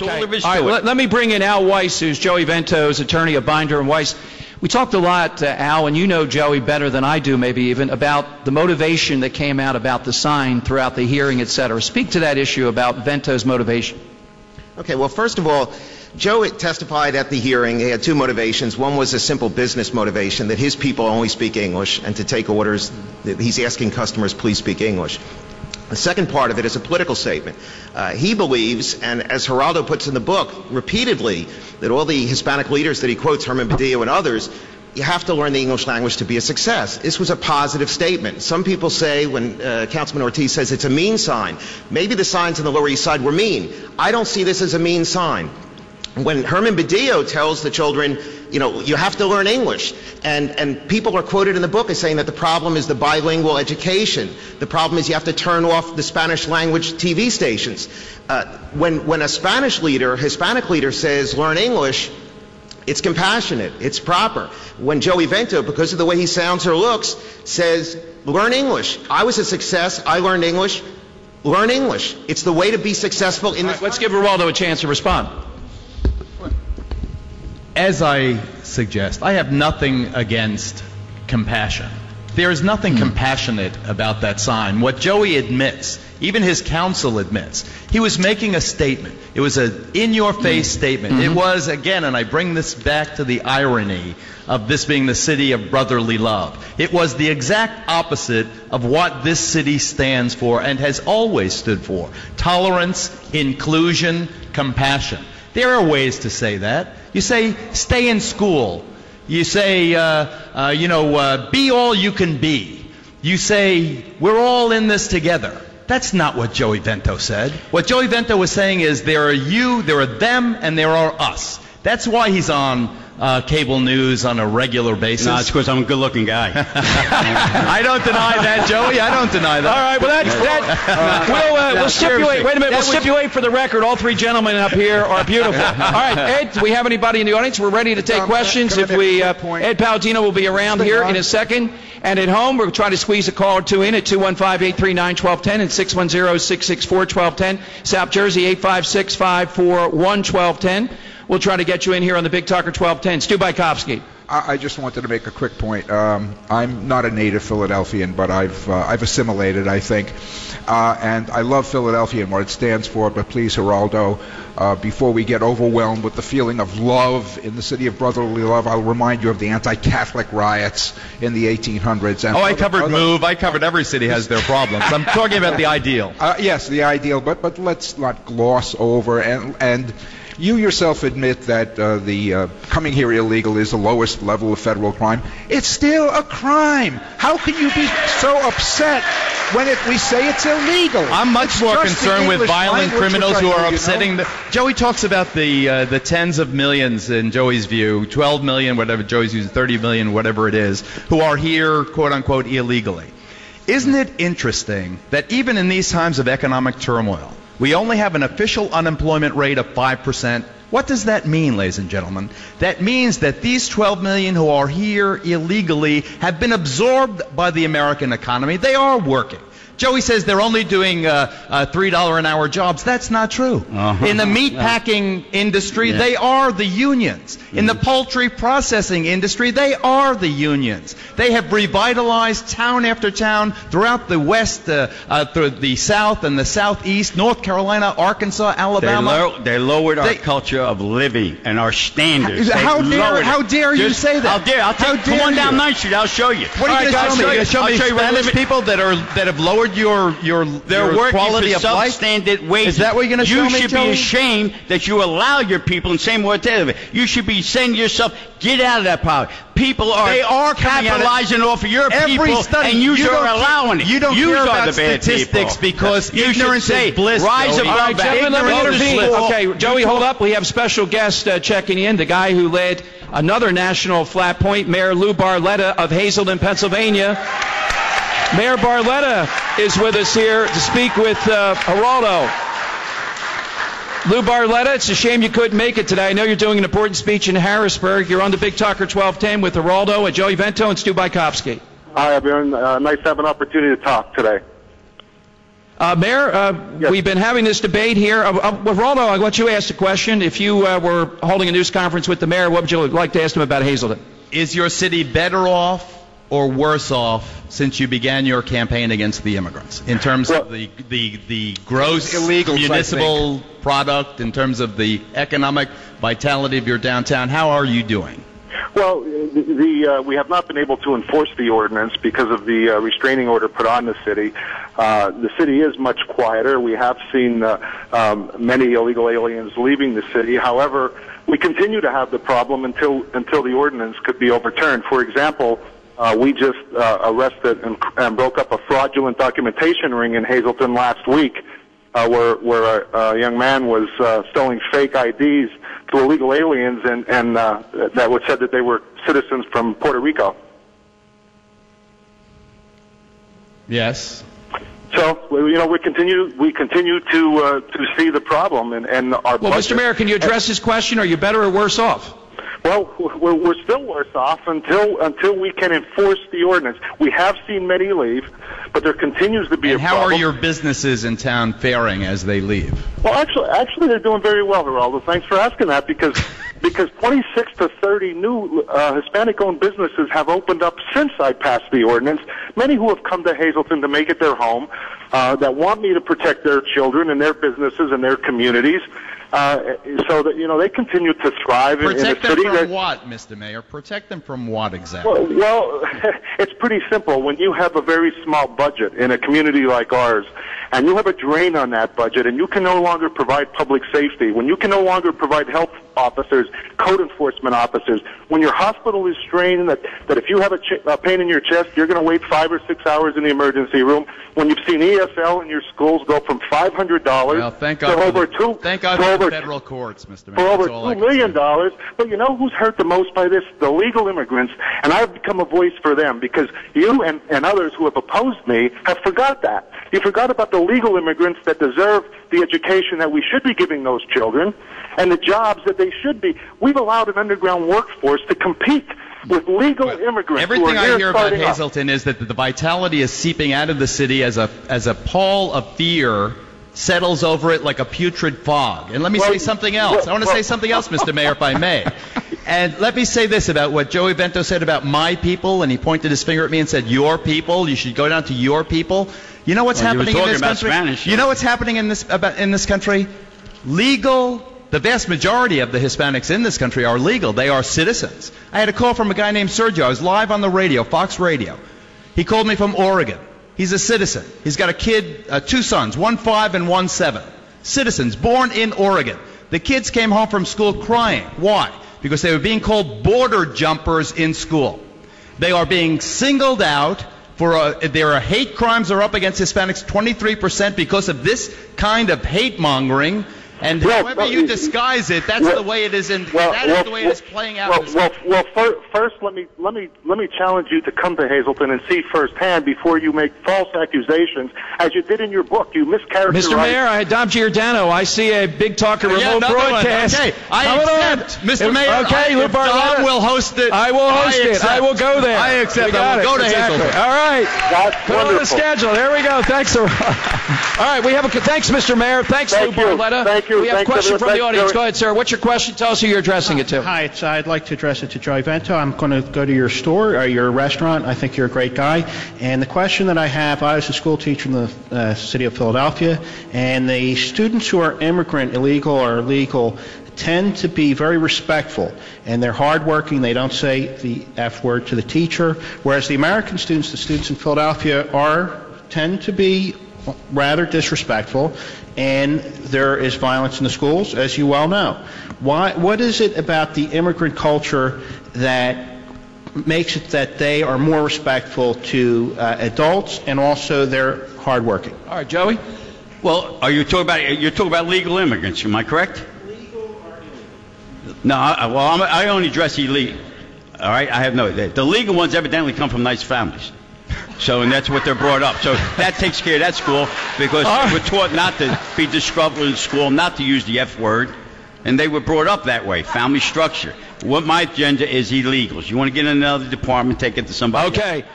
all there is All to right, it. let me bring in Al Weiss, who's Joey Vento's attorney of Binder and Weiss. We talked a lot, Al, and you know Joey better than I do maybe even, about the motivation that came out about the sign throughout the hearing, et cetera. Speak to that issue about Vento's motivation. Okay, well, first of all, Joe testified at the hearing. He had two motivations. One was a simple business motivation, that his people only speak English, and to take orders, he's asking customers, please speak English. The second part of it is a political statement. He believes, and as Geraldo puts in the book repeatedly, that all the Hispanic leaders that he quotes, Herman Badillo and others, you have to learn the English language to be a success. This was a positive statement. Some people say, when Councilman Ortiz says it's a mean sign, maybe the signs on the Lower East Side were mean. I don't see this as a mean sign. When Herman Badillo tells the children, you know, you have to learn English, and people are quoted in the book as saying that the problem is the bilingual education. The problem is you have to turn off the Spanish language TV stations. When a Spanish leader, Hispanic leader says learn English, it's compassionate, it's proper. When Joey Vento, because of the way he sounds or looks, says learn English. I was a success, I learned English, learn English. It's the way to be successful in this. Right, let's give Geraldo a chance to respond. As I suggest, I have nothing against compassion. There is nothing compassionate about that sign. What Joey admits, even his counsel admits, he was making a statement. It was an in-your-face statement. It was, again, and I bring this back to the irony of this being the city of brotherly love. It was the exact opposite of what this city stands for and has always stood for. Tolerance, inclusion, compassion. There are ways to say that. You say, stay in school. You say, be all you can be. You say, we're all in this together. That's not what Joey Vento said. What Joey Vento was saying is, there are you, there are them, and there are us. That's why he's on cable news on a regular basis. No, it's because I'm a good-looking guy. I don't deny that, Joey. I don't deny that. All right, well, we'll stipulate. Wait a minute. We'll stipulate for the record. All three gentlemen up here are beautiful. All right, Ed, do we have anybody in the audience? We're ready to take questions. If we, Ed Palladino will be around here in a second. And at home, we're trying to squeeze a call or two in at 215-839-1210 and 610-664-1210. South Jersey, 856-541-1210. We'll try to get you in here on the Big Talker 1210. Stu Bykowski. I just wanted to make a quick point. I'm not a native Philadelphian, but I've assimilated, I think. And I love Philadelphia and what it stands for, but please, Geraldo, before we get overwhelmed with the feeling of love in the city of brotherly love, I'll remind you of the anti-Catholic riots in the 1800s. And I covered MOVE. I covered every city has their problems. I'm talking about the ideal. Yes, the ideal, but let's not gloss over. And you yourself admit that the coming here illegal is the lowest level of federal crime. It's still a crime. How can you be so upset when if we say it's illegal? I'm much more concerned with violent criminals who are upsetting the... Joey talks about the tens of millions, in Joey's view, 12 million, whatever Joey's using, 30 million, whatever it is, who are here, quote-unquote, illegally. Isn't it interesting that even in these times of economic turmoil, we only have an official unemployment rate of 5%. What does that mean, ladies and gentlemen? That means that these 12 million who are here illegally have been absorbed by the American economy. They are working. Joey says they're only doing $3 an hour jobs. That's not true. In the meatpacking industry, they are the unions. In the poultry processing industry, they are the unions. They have revitalized town after town throughout the West, through the South and the Southeast, North Carolina, Arkansas, Alabama. They lowered our culture of living and our standards. How dare you say that? How dare? Come on down 9th Street. I'll show you. What are you going to show me? You're going to show me Spanish people that have lowered your quality of life? Substandard wages. Is that what you're going to show me, You should be ashamed that you allow your people in the same way they live. You should be saying to yourself, get out of that poverty. People are capitalizing off of your people, and you are allowing it. You don't care about statistics because ignorance is bliss. Rise above that. Ignorance is bliss. Okay, Joey, hold up. We have special guest checking in, the guy who led another national flat point, Mayor Lou Barletta of Hazelden, Pennsylvania. Mayor Barletta is with us here to speak with Geraldo. Lou Barletta, it's a shame you couldn't make it today. I know you're doing an important speech in Harrisburg. You're on the Big Talker 1210 with Geraldo, Joey Vento, and Stu Bykowski. Hi, everyone. Nice to have an opportunity to talk today. Mayor, yes. We've been having this debate here. Geraldo, I'll let you ask the question. If you were holding a news conference with the mayor, what would you like to ask him about Hazleton? Is your city better off or worse off since you began your campaign against the immigrants in terms of the gross illegals, municipal product, in terms of the economic vitality of your downtown? How are you doing? Well, we have not been able to enforce the ordinance because of the restraining order put on the city. The city is much quieter. We have seen many illegal aliens leaving the city. However, we continue to have the problem until the ordinance could be overturned. For example, we just arrested and broke up a fraudulent documentation ring in Hazleton last week, where a young man was selling fake IDs to illegal aliens, and that was said that they were citizens from Puerto Rico. Yes. So we continue to see the problem, and our. Well, Mr. Mayor, can you address this question? Are you better or worse off? Well, we're still worse off until we can enforce the ordinance. We have seen many leave, but there continues to be a problem. How are your businesses in town faring as they leave? Well, actually, they're doing very well, Geraldo. Thanks for asking that, because 26 to 30 new Hispanic-owned businesses have opened up since I passed the ordinance. Many who have come to Hazleton to make it their home, that want me to protect their children and their businesses and their communities. So that they continue to thrive in the city. Protect them from what, Mr. Mayor? Protect them from what exactly? Well, it's pretty simple. When you have a very small budget in a community like ours, and you have a drain on that budget, and you can no longer provide public safety, when you can no longer provide health officers, code enforcement officers, when your hospital is strained that if you have a pain in your chest, you're going to wait 5 or 6 hours in the emergency room, when you've seen ESL in your schools go from $500 to over federal courts, Mr. Mayor. For over $2 million. But you know who's hurt the most by this? The legal immigrants, and I've become a voice for them, because you and others who have opposed me have forgot that. You forgot about the legal immigrants that deserve the education that we should be giving those children and the jobs that they should be. We've allowed an underground workforce to compete with legal immigrants. Everything I hear about Hazleton is that the vitality is seeping out of the city as a pall of fear settles over it like a putrid fog. And let me say something else. I want to say something else, Mr. Mayor, if I may. And let me say this about what Joey Vento said about my people, and he pointed his finger at me and said, your people, you should go down to your people. You know what's happening in this country? Spanish, you know what's happening in this country? The vast majority of the Hispanics in this country are legal. They are citizens. I had a call from a guy named Sergio. I was live on the radio, Fox Radio. He called me from Oregon. He's a citizen. He's got a kid, 2 sons, 1 5 and 1 7. Citizens, born in Oregon. The kids came home from school crying. Why? Because they were being called border jumpers in school. They are being singled out for their hate crimes are up against Hispanics 23% because of this kind of hate mongering. And however you disguise it, that's the way it is. That is the way it is playing out. First, let me challenge you to come to Hazleton and see firsthand before you make false accusations, as you did in your book. You mischaracterized. Mr. Mayor, I Dom Giordano. I see a big talker remote broadcast. Okay, I accept, Mr. Mayor. Okay, if Dom will host it, I will host it. I will go there. I accept. I will go to Hazleton. All right. That's Put on the schedule. There we go. Thanks. All right. Thanks, Mr. Mayor. Thanks, Lou Barletta. Thank you. We have a question from the audience. Go ahead, sir. What's your question? Tell us who you're addressing it to. Hi, I'd like to address it to Joey Vento. I'm going to go to your store or your restaurant. I think you're a great guy. And the question that I have, I was a school teacher in the city of Philadelphia, and the students who are immigrant, illegal or legal, tend to be very respectful, and they're hardworking. They don't say the F word to the teacher, whereas the American students, the students in Philadelphia, tend to be rather disrespectful, and there is violence in the schools, as you well know. What is it about the immigrant culture that makes it that they are more respectful to adults, and also they're hardworking? All right, Joey. Well, you're talking about legal immigrants, am I correct? Legal or illegal? No, I only address illegal. All right, I have the legal ones evidently come from nice families. So, and that's what they're brought up. So that takes care of that school, because they were taught not to be disgruntled in school, not to use the F word, and they were brought up that way, family structure. What my agenda is illegals. You want to get in another department, take it to somebody else. Okay.